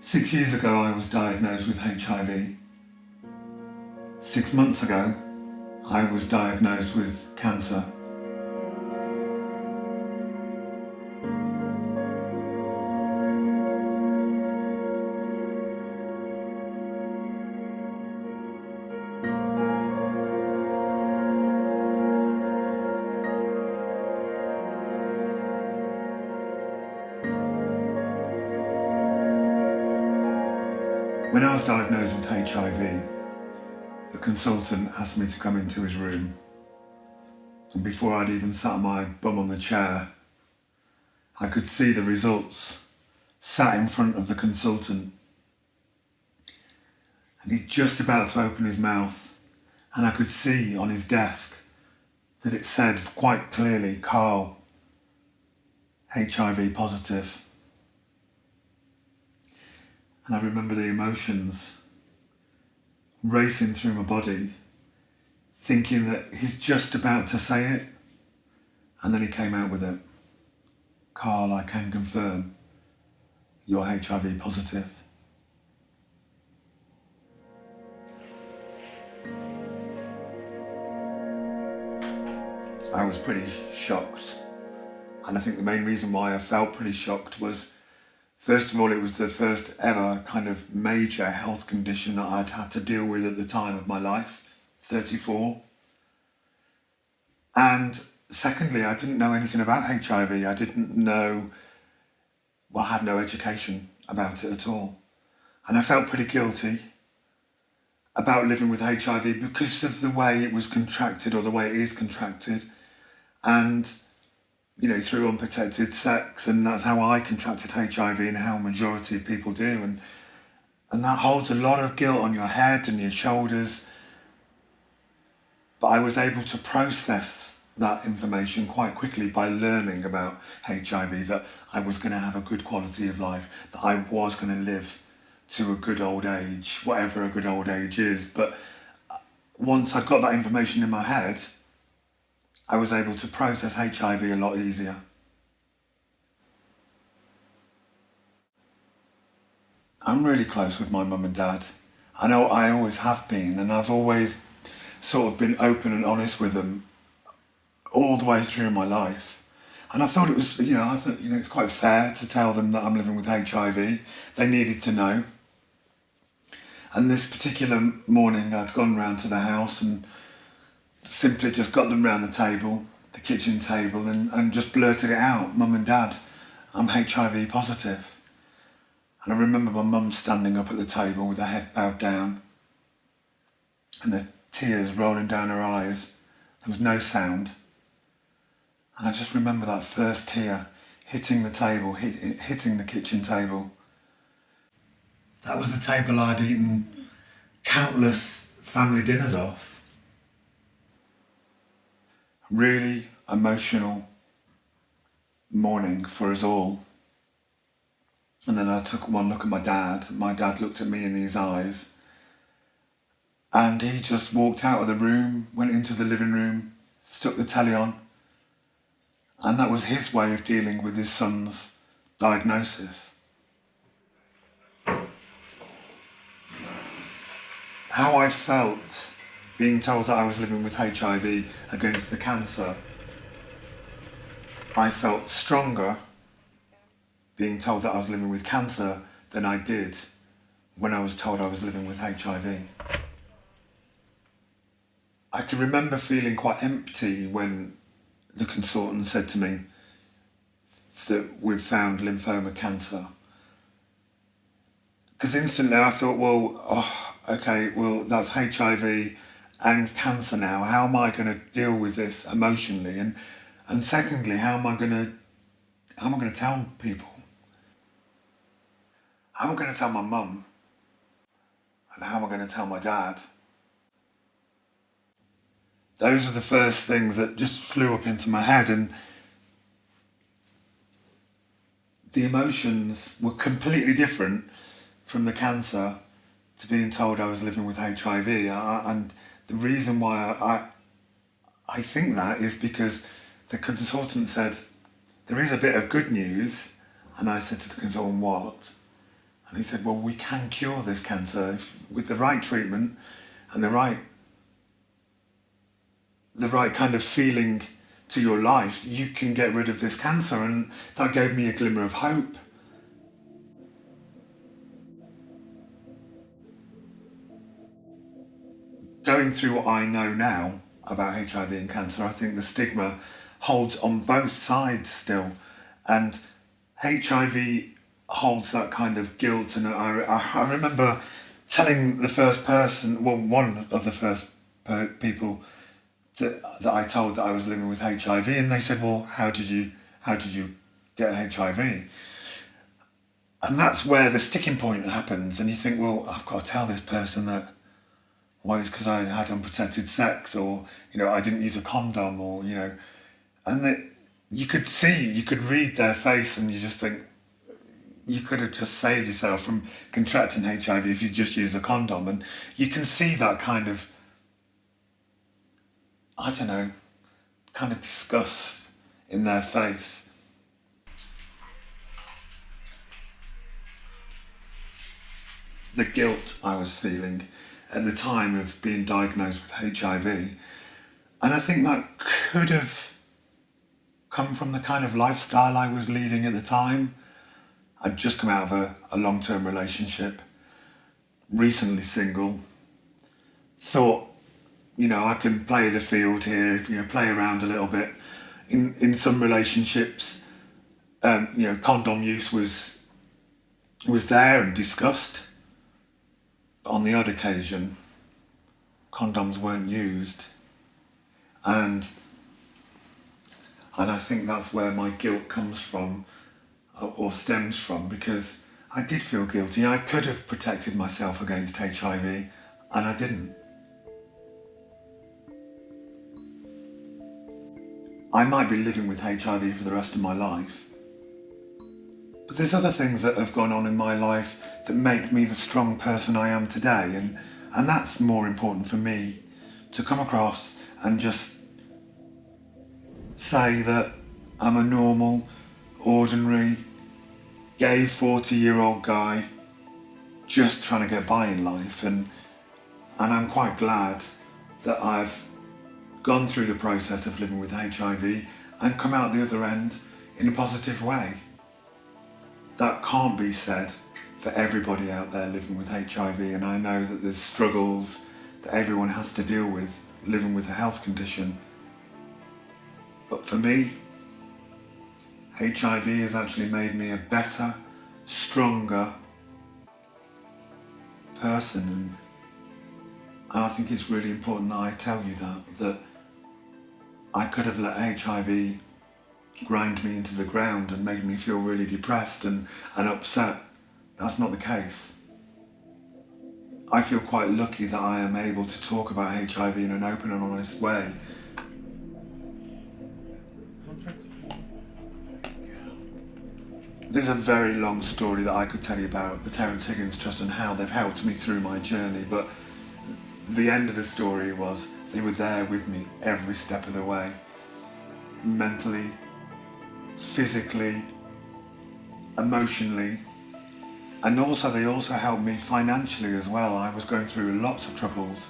6 years ago I was diagnosed with HIV. 6 months ago I was diagnosed with cancer. When I was diagnosed with HIV, the consultant asked me to come into his room. And before I'd even sat my bum on the chair, I could see the results sat in front of the consultant. And he'd just about to open his mouth, and I could see on his desk that it said quite clearly, "Carl, HIV positive." And I remember the emotions racing through my body, thinking that he's just about to say it, and then he came out with it. "Carl, I can confirm you're HIV positive." I was pretty shocked, and I think the main reason why I felt pretty shocked was, first of all, it was the first ever kind of major health condition that I'd had to deal with at the time of my life, 34. And secondly, I didn't know anything about HIV. I didn't know, I had no education about it at all. And I felt pretty guilty about living with HIV because of the way it was contracted, or the way it is contracted. And through unprotected sex, and that's how I contracted HIV and how a majority of people do. And that holds a lot of guilt on your head and your shoulders. But I was able to process that information quite quickly by learning about HIV, that I was going to have a good quality of life, that I was going to live to a good old age, whatever a good old age is. But once I got that information in my head, I was able to process HIV a lot easier. I'm really close with my mum and dad. I know I always have been, and I've always sort of been open and honest with them all the way through my life. And I thought it was, it's quite fair to tell them that I'm living with HIV. They needed to know. And this particular morning I'd gone round to the house and simply just got them round the table, the kitchen table, and just blurted it out. "Mum and Dad, I'm HIV positive." And I remember my mum standing up at the table with her head bowed down and the tears rolling down her eyes. There was no sound. And I just remember that first tear hitting the table, hitting the kitchen table. That was the table I'd eaten countless family dinners off. Really emotional morning for us all. And then I took one look at my dad. My dad looked at me in his eyes, and he just walked out of the room, went into the living room, stuck the telly on, and that was his way of dealing with his son's diagnosis. How I felt being told that I was living with HIV against the cancer, I felt stronger being told that I was living with cancer than I did when I was told I was living with HIV. I can remember feeling quite empty when the consultant said to me that we've found lymphoma cancer. Because instantly I thought, that's HIV and cancer now. How am I going to deal with this emotionally? And secondly, how am I going to tell people? How am I going to tell my mum? And how am I going to tell my dad? Those are the first things that just flew up into my head, and the emotions were completely different from the cancer to being told I was living with HIV. And the reason why I think that is because the consultant said, "There is a bit of good news." And I said to the consultant, "What?" And he said, well, we can cure this cancer with the right treatment and the right kind of feeling to your life. You can get rid of this cancer. And that gave me a glimmer of hope. Going through what I know now about HIV and cancer, I think the stigma holds on both sides still. And HIV holds that kind of guilt. And I remember telling the first person, well, one of the first people that I told that I was living with HIV, and they said, well, how did you get HIV? And that's where the sticking point happens. And you think, well, I've got to tell this person that, well, it's because I had unprotected sex, or, I didn't use a condom, or, and that you could read their face, and you just think, you could have just saved yourself from contracting HIV if you just use a condom. And you can see that kind of, I don't know, kind of disgust in their face. The guilt I was feeling at the time of being diagnosed with HIV. And I think that could have come from the kind of lifestyle I was leading at the time. I'd just come out of a long-term relationship, recently single, thought, I can play the field here, play around a little bit. In some relationships, condom use was there and discussed. But on the odd occasion, condoms weren't used. And I think that's where my guilt comes from, or stems from, because I did feel guilty. I could have protected myself against HIV, and I didn't. I might be living with HIV for the rest of my life, but there's other things that have gone on in my life that make me the strong person I am today, and that's more important for me to come across and just say that I'm a normal, ordinary, gay 40-year-old guy just trying to get by in life, and I'm quite glad that I've gone through the process of living with HIV and come out the other end in a positive way. That can't be said for everybody out there living with HIV, and I know that there's struggles that everyone has to deal with living with a health condition. But for me, HIV has actually made me a better, stronger person, and I think it's really important that I tell you that I could have let HIV grind me into the ground and made me feel really depressed and upset. That's not the case. I feel quite lucky that I am able to talk about HIV in an open and honest way. There's a very long story that I could tell you about the Terrence Higgins Trust and how they've helped me through my journey, but the end of the story was they were there with me every step of the way. Mentally, physically, emotionally, and they also helped me financially as well. I was going through lots of troubles,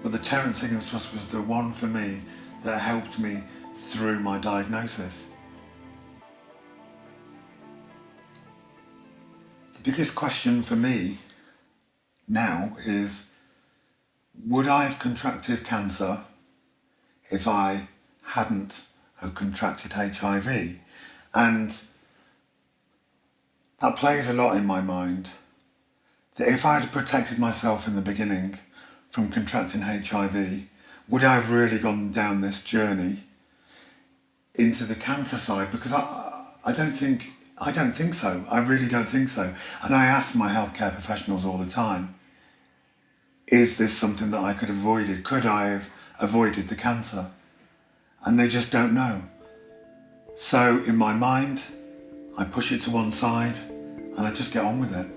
but the Terrence Higgins Trust was the one for me that helped me through my diagnosis. The biggest question for me now is, would I have contracted cancer if I hadn't have contracted HIV? And that plays a lot in my mind. That if I had protected myself in the beginning from contracting HIV, would I have really gone down this journey into the cancer side? Because I don't think so. I really don't think so. And I ask my healthcare professionals all the time, is this something that I could have avoided? Could I have avoided the cancer? And they just don't know. So in my mind, I push it to one side and I just get on with it.